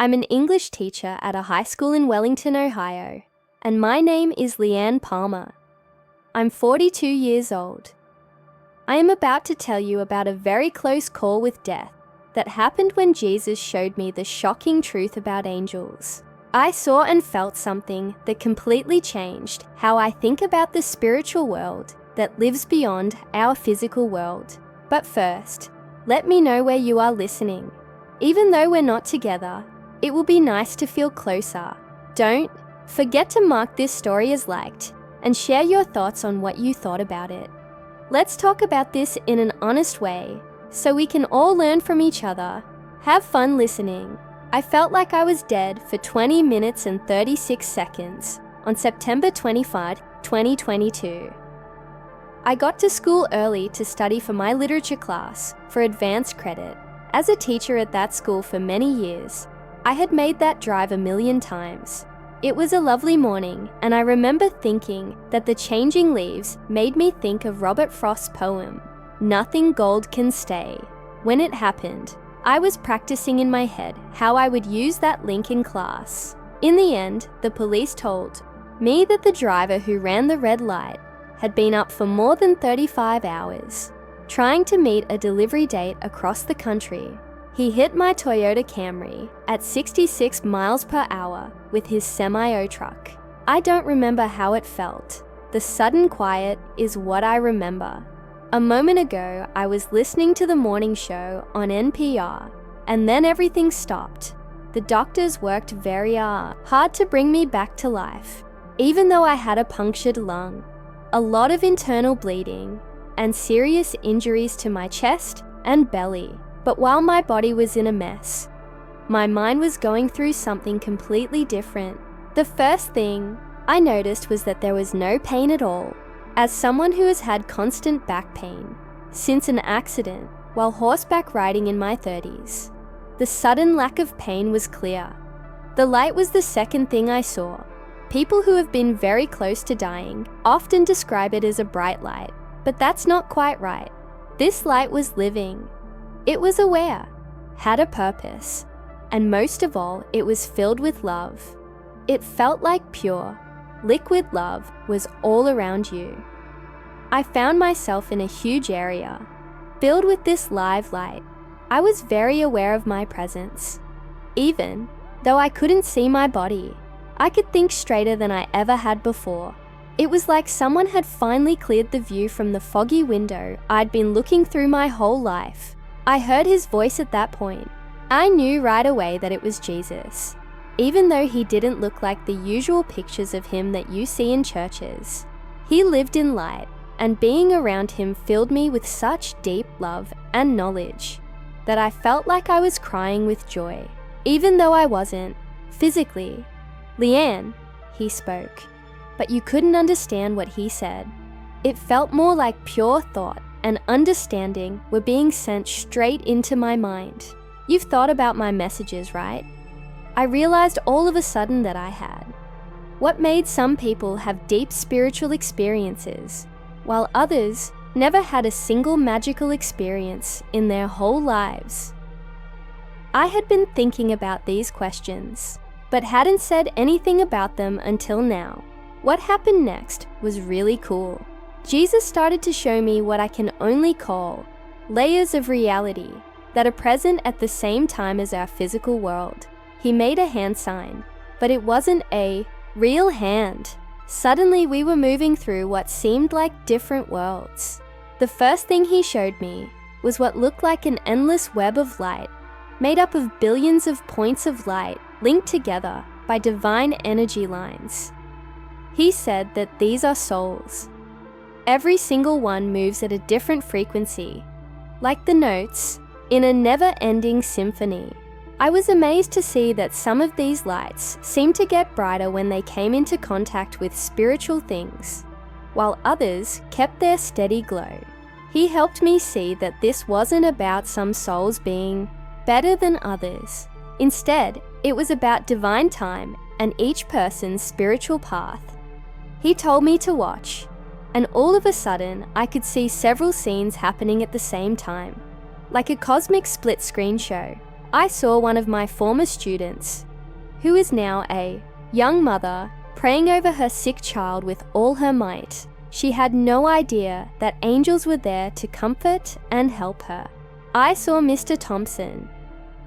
I'm an English teacher at a high school in Wellington, Ohio, and my name is Leanne Palmer. I'm 42 years old. I am about to tell you about a very close call with death that happened when Jesus showed me the shocking truth about angels. I saw and felt something that completely changed how I think about the spiritual world that lives beyond our physical world. But first, let me know where you are listening. Even though we're not together, it will be nice to feel closer. Don't forget to mark this story as liked and share your thoughts on what you thought about it. Let's talk about this in an honest way so we can all learn from each other. Have fun listening. I felt like I was dead for 20 minutes and 36 seconds on September 25, 2022. I got to school early to study for my literature class for advanced credit. As a teacher at that school for many years, I had made that drive a million times. It was a lovely morning, and I remember thinking that the changing leaves made me think of Robert Frost's poem, "Nothing Gold Can Stay." When it happened, I was practicing in my head how I would use that link in class. In the end, the police told me that the driver who ran the red light had been up for more than 35 hours, trying to meet a delivery date across the country. He hit my Toyota Camry at 66 miles per hour with his semi-O truck. I don't remember how it felt. The sudden quiet is what I remember. A moment ago, I was listening to the morning show on NPR, and then everything stopped. The doctors worked very hard to bring me back to life, even though I had a punctured lung, a lot of internal bleeding, and serious injuries to my chest and belly. But while my body was in a mess, my mind was going through something completely different. The first thing I noticed was that there was no pain at all. As someone who has had constant back pain since an accident while horseback riding in my 30s, the sudden lack of pain was clear. The light was the second thing I saw. People who have been very close to dying often describe it as a bright light, but that's not quite right. This light was living. It was aware, had a purpose, and most of all, it was filled with love. It felt like pure, liquid love was all around you. I found myself in a huge area, filled with this live light. I was very aware of my presence. Even though I couldn't see my body, I could think straighter than I ever had before. It was like someone had finally cleared the view from the foggy window I'd been looking through my whole life. I heard his voice at that point. I knew right away that it was Jesus, even though he didn't look like the usual pictures of him that you see in churches. He lived in light, and being around him filled me with such deep love and knowledge that I felt like I was crying with joy, even though I wasn't, physically. "Leanne," he spoke, but you couldn't understand what he said. It felt more like pure thought and understanding were being sent straight into my mind. You've thought about my messages, right? I realized all of a sudden that I had. What made some people have deep spiritual experiences, while others never had a single magical experience in their whole lives? I had been thinking about these questions, but hadn't said anything about them until now. What happened next was really cool. Jesus started to show me what I can only call layers of reality that are present at the same time as our physical world. He made a hand sign, but it wasn't a real hand. Suddenly we were moving through what seemed like different worlds. The first thing he showed me was what looked like an endless web of light, made up of billions of points of light linked together by divine energy lines. He said that these are souls. Every single one moves at a different frequency, like the notes in a never-ending symphony. I was amazed to see that some of these lights seemed to get brighter when they came into contact with spiritual things, while others kept their steady glow. He helped me see that this wasn't about some souls being better than others. Instead, it was about divine time and each person's spiritual path. He told me to watch, and all of a sudden, I could see several scenes happening at the same time, like a cosmic split-screen show. I saw one of my former students, who is now a young mother, praying over her sick child with all her might. She had no idea that angels were there to comfort and help her. I saw Mr. Thompson,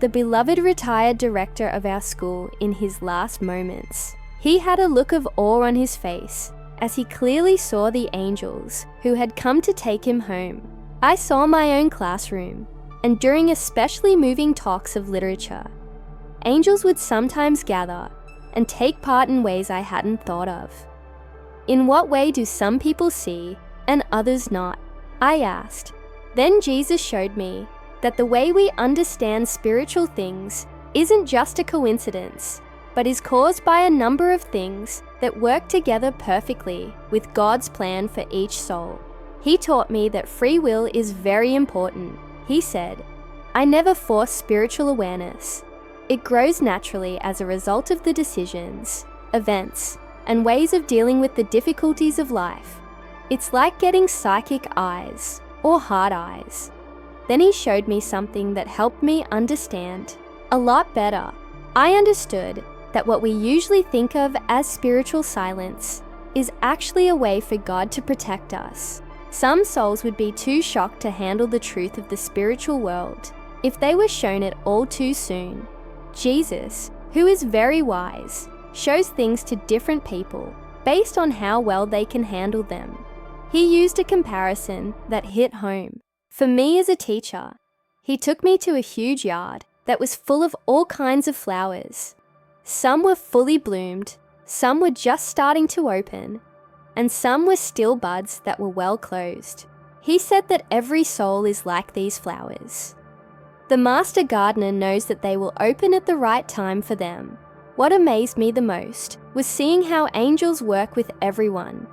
the beloved retired director of our school, in his last moments. He had a look of awe on his face as he clearly saw the angels who had come to take him home. I saw my own classroom, and during especially moving talks of literature, angels would sometimes gather and take part in ways I hadn't thought of. In what way do some people see and others not? I asked. Then Jesus showed me that the way we understand spiritual things isn't just a coincidence, but is caused by a number of things that work together perfectly with God's plan for each soul. He taught me that free will is very important. He said, "I never force spiritual awareness. It grows naturally as a result of the decisions, events, and ways of dealing with the difficulties of life. It's like getting psychic eyes or heart eyes." Then he showed me something that helped me understand a lot better. I understood that what we usually think of as spiritual silence is actually a way for God to protect us. Some souls would be too shocked to handle the truth of the spiritual world if they were shown it all too soon. Jesus, who is very wise, shows things to different people based on how well they can handle them. He used a comparison that hit home. For me as a teacher, he took me to a huge yard that was full of all kinds of flowers. Some were fully bloomed, some were just starting to open, and some were still buds that were well closed. He said that every soul is like these flowers. The master gardener knows that they will open at the right time for them. What amazed me the most was seeing how angels work with everyone,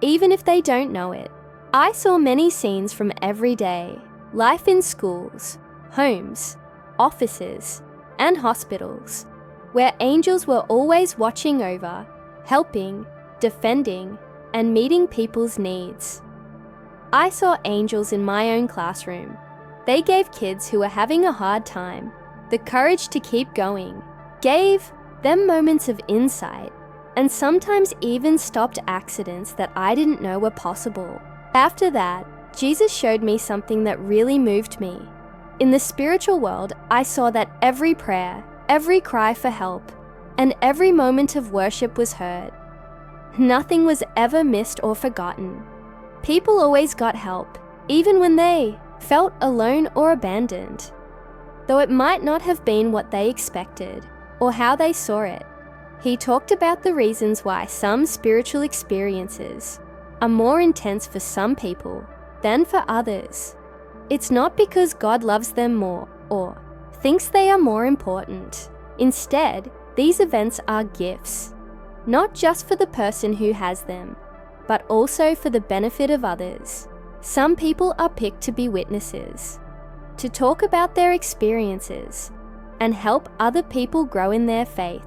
even if they don't know it. I saw many scenes from every day, life in schools, homes, offices, and hospitals, where angels were always watching over, helping, defending, and meeting people's needs. I saw angels in my own classroom. They gave kids who were having a hard time the courage to keep going, gave them moments of insight, and sometimes even stopped accidents that I didn't know were possible. After that, Jesus showed me something that really moved me. In the spiritual world, I saw that every prayer, every cry for help, and every moment of worship was heard. Nothing was ever missed or forgotten. People always got help, even when they felt alone or abandoned, though it might not have been what they expected or how they saw it. He talked about the reasons why some spiritual experiences are more intense for some people than for others. It's not because God loves them more or thinks they are more important. Instead, these events are gifts, not just for the person who has them, but also for the benefit of others. Some people are picked to be witnesses, to talk about their experiences, and help other people grow in their faith.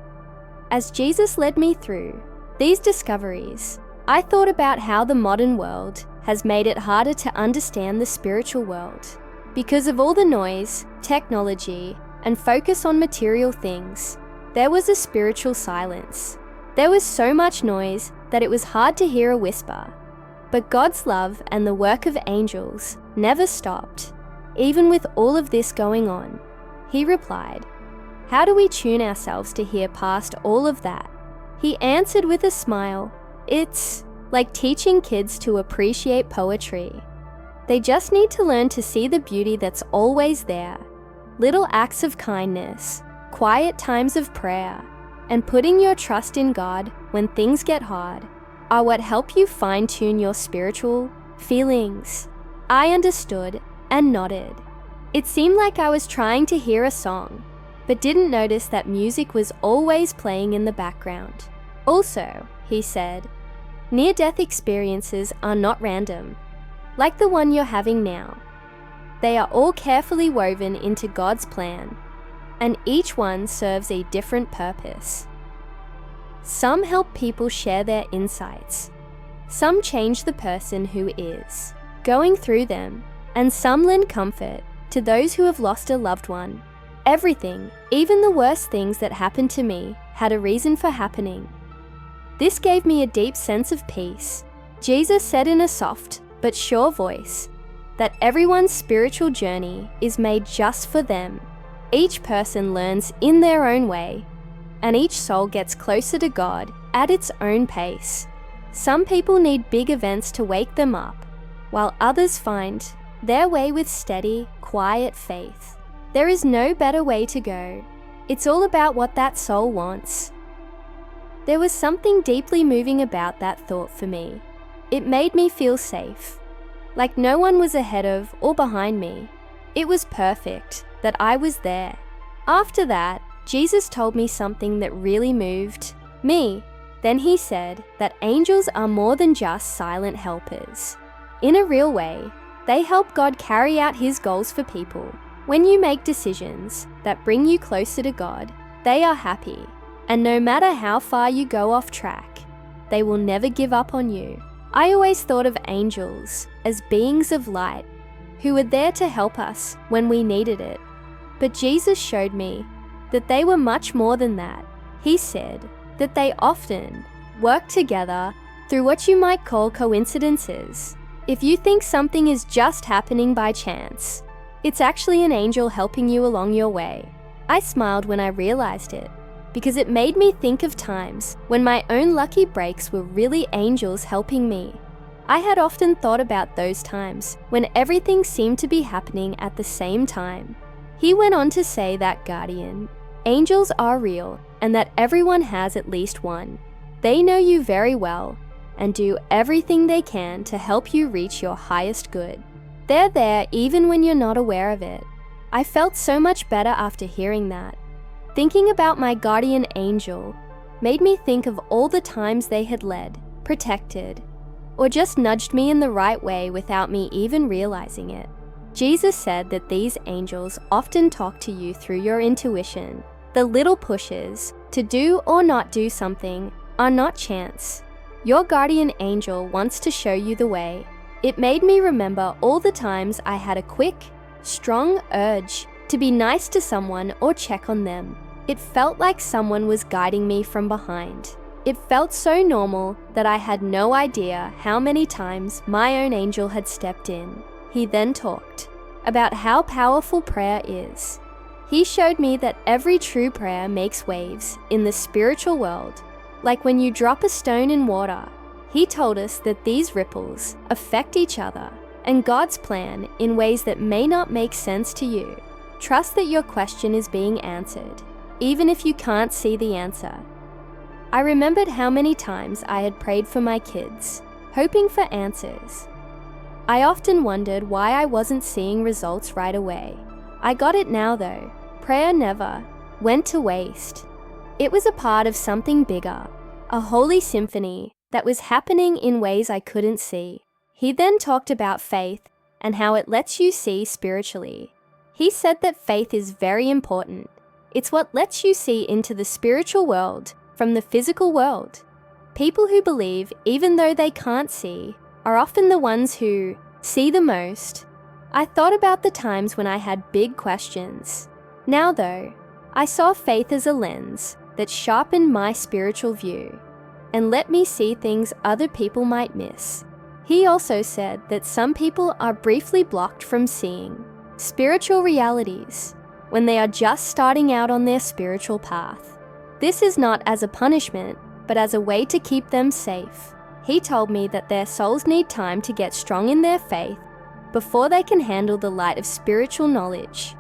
As Jesus led me through these discoveries, I thought about how the modern world has made it harder to understand the spiritual world. Because of all the noise, technology, and focus on material things, there was a spiritual silence. There was so much noise that it was hard to hear a whisper. But God's love and the work of angels never stopped, even with all of this going on. He replied, "How do we tune ourselves to hear past all of that?" He answered with a smile, "It's like teaching kids to appreciate poetry. They just need to learn to see the beauty that's always there. Little acts of kindness, quiet times of prayer, and putting your trust in God when things get hard are what help you fine-tune your spiritual feelings." I understood and nodded. It seemed like I was trying to hear a song, but didn't notice that music was always playing in the background. Also, he said, near-death experiences are not random, like the one you're having now. They are all carefully woven into God's plan, and each one serves a different purpose. Some help people share their insights. Some change the person who is going through them, and some lend comfort to those who have lost a loved one. Everything, even the worst things that happened to me, had a reason for happening. This gave me a deep sense of peace. Jesus said in a soft but sure voice that everyone's spiritual journey is made just for them. Each person learns in their own way, and each soul gets closer to God at its own pace. Some people need big events to wake them up, while others find their way with steady, quiet faith. There is no better way to go. It's all about what that soul wants. There was something deeply moving about that thought for me. It made me feel safe, like no one was ahead of or behind me. It was perfect that I was there. After that, Jesus told me something that really moved me. Then he said that angels are more than just silent helpers. In a real way, they help God carry out his goals for people. When you make decisions that bring you closer to God, they are happy. And no matter how far you go off track, they will never give up on you. I always thought of angels as beings of light who were there to help us when we needed it. But Jesus showed me that they were much more than that. He said that they often work together through what you might call coincidences. If you think something is just happening by chance, it's actually an angel helping you along your way. I smiled when I realized it, because it made me think of times when my own lucky breaks were really angels helping me. I had often thought about those times when everything seemed to be happening at the same time. He went on to say that guardian angels are real and that everyone has at least one. They know you very well and do everything they can to help you reach your highest good. They're there even when you're not aware of it. I felt so much better after hearing that. Thinking about my guardian angel made me think of all the times they had led, protected, or just nudged me in the right way without me even realizing it. Jesus said that these angels often talk to you through your intuition. The little pushes to do or not do something are not chance. Your guardian angel wants to show you the way. It made me remember all the times I had a quick, strong urge to be nice to someone or check on them. It felt like someone was guiding me from behind. It felt so normal that I had no idea how many times my own angel had stepped in. He then talked about how powerful prayer is. He showed me that every true prayer makes waves in the spiritual world, like when you drop a stone in water. He told us that these ripples affect each other and God's plan in ways that may not make sense to you. Trust that your question is being answered, even if you can't see the answer. I remembered how many times I had prayed for my kids, hoping for answers. I often wondered why I wasn't seeing results right away. I got it now though. Prayer never went to waste. It was a part of something bigger, a holy symphony that was happening in ways I couldn't see. He then talked about faith and how it lets you see spiritually. He said that faith is very important. It's what lets you see into the spiritual world from the physical world. People who believe, even though they can't see, are often the ones who see the most. I thought about the times when I had big questions. Now though, I saw faith as a lens that sharpened my spiritual view and let me see things other people might miss. He also said that some people are briefly blocked from seeing spiritual realities when they are just starting out on their spiritual path. This is not as a punishment, but as a way to keep them safe. He told me that their souls need time to get strong in their faith before they can handle the light of spiritual knowledge.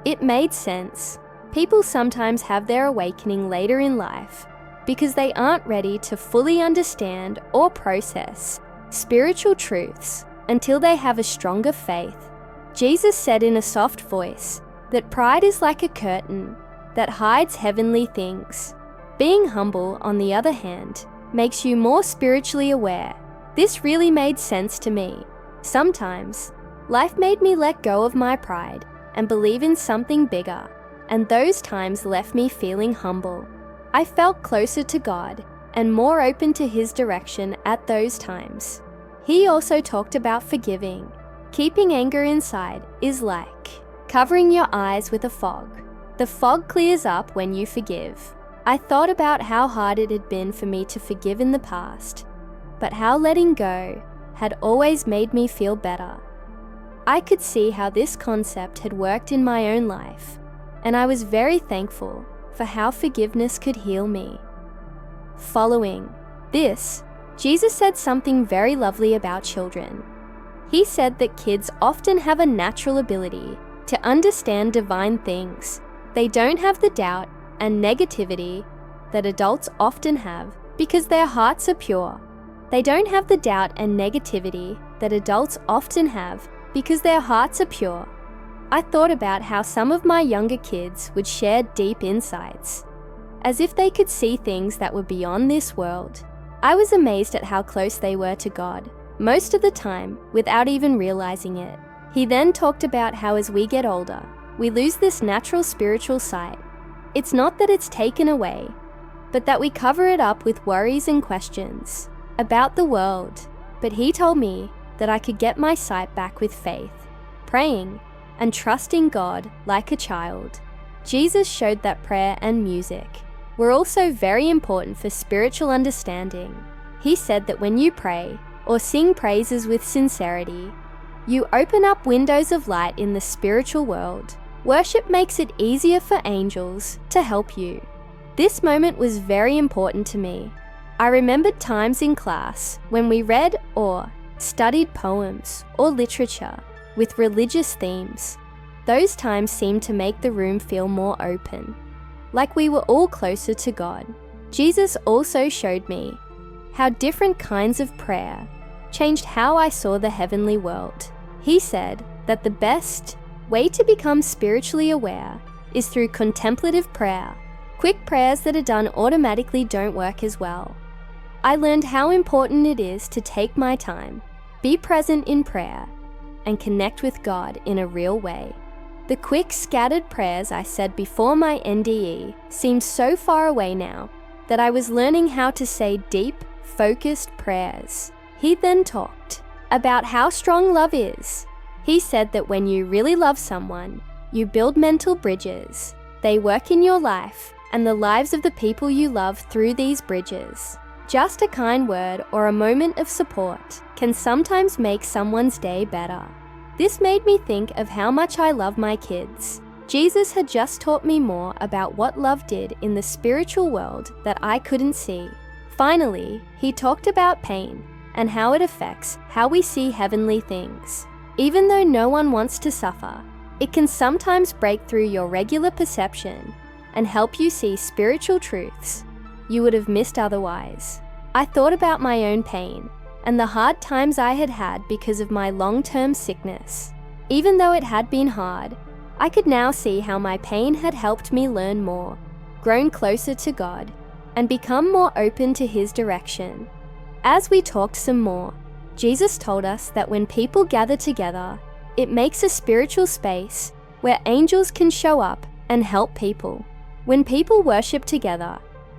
It made sense. People sometimes have their awakening later in life because they aren't ready to fully understand or process spiritual truths until they have a stronger faith. Jesus said in a soft voice that pride is like a curtain that hides heavenly things. Being humble, on the other hand, makes you more spiritually aware. This really made sense to me. Sometimes, life made me let go of my pride and believe in something bigger, and those times left me feeling humble. I felt closer to God and more open to His direction at those times. He also talked about forgiving. Keeping anger inside is like covering your eyes with a fog. The fog clears up when you forgive. I thought about how hard it had been for me to forgive in the past, but how letting go had always made me feel better. I could see how this concept had worked in my own life, and I was very thankful for how forgiveness could heal me. Following this, Jesus said something very lovely about children. He said that kids often have a natural ability to understand divine things. They don't have the doubt and negativity that adults often have because their hearts are pure. They don't have the doubt and negativity that adults often have because their hearts are pure. I thought about how some of my younger kids would share deep insights, as if they could see things that were beyond this world. I was amazed at how close they were to God, most of the time without even realizing it. He then talked about how as we get older, we lose this natural spiritual sight. It's not that it's taken away, but that we cover it up with worries and questions about the world. But he told me that I could get my sight back with faith, praying, and trusting God like a child. Jesus showed that prayer and music were also very important for spiritual understanding. He said that when you pray or sing praises with sincerity, you open up windows of light in the spiritual world. Worship makes it easier for angels to help you. This moment was very important to me. I remembered times in class when we read or studied poems or literature with religious themes. Those times seemed to make the room feel more open, like we were all closer to God. Jesus also showed me how different kinds of prayer changed how I saw the heavenly world. He said that the best way to become spiritually aware is through contemplative prayer. Quick prayers that are done automatically don't work as well. I learned how important it is to take my time, be present in prayer, and connect with God in a real way. The quick, scattered prayers I said before my NDE seemed so far away now that I was learning how to say deep, focused prayers. He then talked about how strong love is. He said that when you really love someone, you build mental bridges. They work in your life and the lives of the people you love through these bridges. Just a kind word or a moment of support can sometimes make someone's day better. This made me think of how much I love my kids. Jesus had just taught me more about what love did in the spiritual world that I couldn't see. Finally, he talked about pain and how it affects how we see heavenly things. Even though no one wants to suffer, it can sometimes break through your regular perception and help you see spiritual truths you would have missed otherwise. I thought about my own pain and the hard times I had had because of my long-term sickness. Even though it had been hard, I could now see how my pain had helped me learn more, grown closer to God, and become more open to His direction. As we talked some more, Jesus told us that when people gather together, it makes a spiritual space where angels can show up and help people. When people worship together,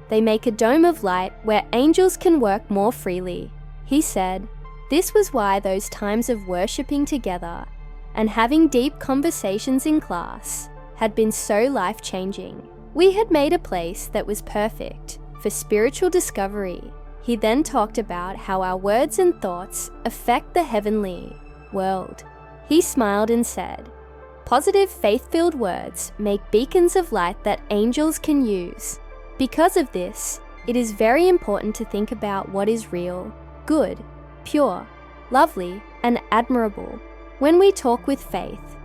they make a dome of light where angels can work more freely. He said, this was why those times of worshiping together and having deep conversations in class had been so life-changing. We had made a place that was perfect for spiritual discovery. He then talked about how our words and thoughts affect the heavenly world. He smiled and said, positive faith-filled words make beacons of light that angels can use. Because of this, it is very important to think about what is real, good, pure, lovely, and admirable. When we talk with faith,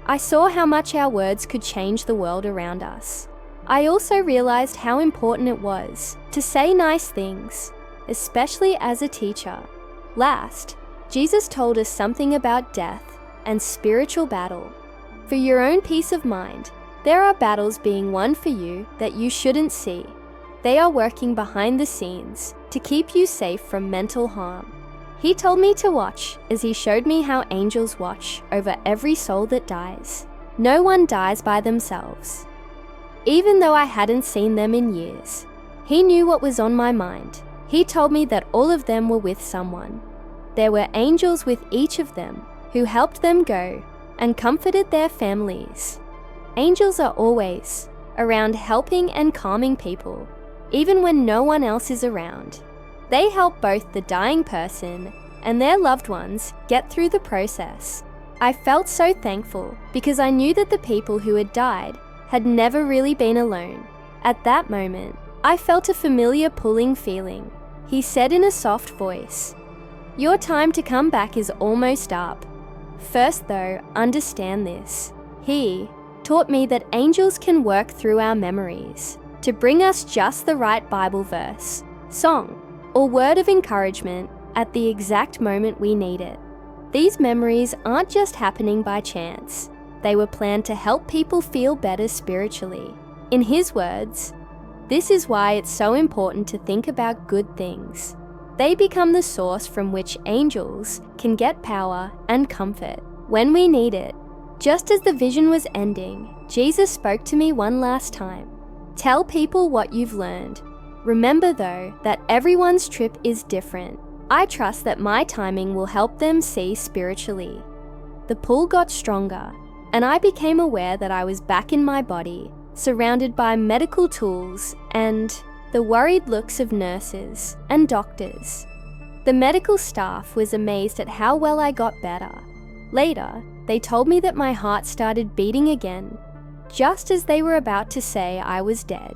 I saw how much our words could change the world around us. I also realized how important it was to say nice things, especially as a teacher. Last, Jesus told us something about death and spiritual battle. For your own peace of mind, there are battles being won for you that you shouldn't see. They are working behind the scenes to keep you safe from mental harm. He told me to watch as he showed me how angels watch over every soul that dies. No one dies by themselves. Even though I hadn't seen them in years, he knew what was on my mind. He told me that all of them were with someone. There were angels with each of them who helped them go and comforted their families. Angels are always around helping and calming people, even when no one else is around. They help both the dying person and their loved ones get through the process. I felt so thankful because I knew that the people who had died had never really been alone. At that moment, I felt a familiar pulling feeling. He said in a soft voice, "Your time to come back is almost up. First though, understand this." He taught me that angels can work through our memories to bring us just the right Bible verse, song, or word of encouragement at the exact moment we need it. These memories aren't just happening by chance. They were planned to help people feel better spiritually. In his words, this is why it's so important to think about good things. They become the source from which angels can get power and comfort when we need it. Just as the vision was ending, Jesus spoke to me one last time. Tell people what you've learned. Remember though that everyone's trip is different. I trust that my timing will help them see spiritually. The pull got stronger, and I became aware that I was back in my body, surrounded by medical tools and the worried looks of nurses and doctors. The medical staff was amazed at how well I got better. Later, they told me that my heart started beating again, just as they were about to say I was dead.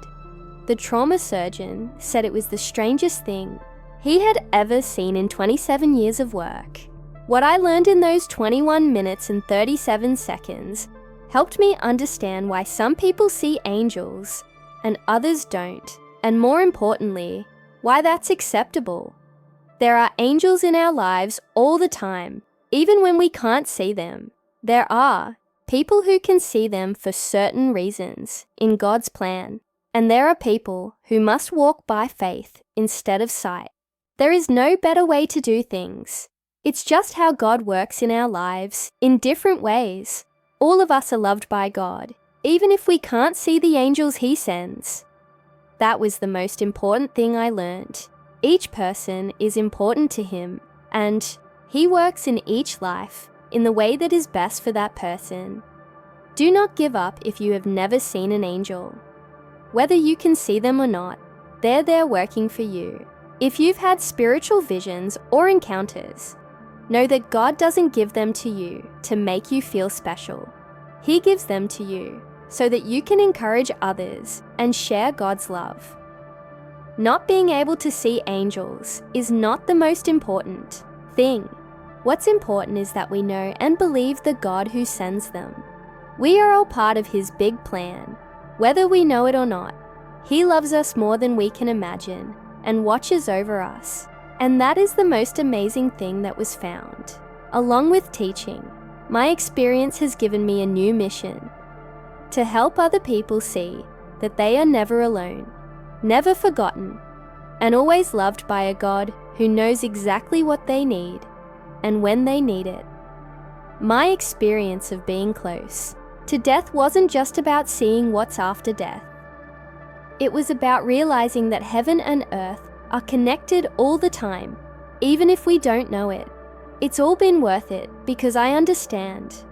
The trauma surgeon said it was the strangest thing he had ever seen in 27 years of work. What I learned in those 21 minutes and 37 seconds helped me understand why some people see angels and others don't, and more importantly, why that's acceptable. There are angels in our lives all the time, even when we can't see them. There are people who can see them for certain reasons in God's plan, and there are people who must walk by faith instead of sight. There is no better way to do things. It's just how God works in our lives in different ways. All of us are loved by God, even if we can't see the angels He sends. That was the most important thing I learned. Each person is important to Him, and He works in each life in the way that is best for that person. Do not give up if you have never seen an angel. Whether you can see them or not, they're there working for you. If you've had spiritual visions or encounters, know that God doesn't give them to you to make you feel special. He gives them to you so that you can encourage others and share God's love. Not being able to see angels is not the most important thing. What's important is that we know and believe the God who sends them. We are all part of His big plan, whether we know it or not. He loves us more than we can imagine and watches over us. And that is the most amazing thing that was found. Along with teaching, my experience has given me a new mission: to help other people see that they are never alone, never forgotten, and always loved by a God who knows exactly what they need and when they need it. My experience of being close to death wasn't just about seeing what's after death. It was about realizing that heaven and earth are connected all the time, even if we don't know it. It's all been worth it because I understand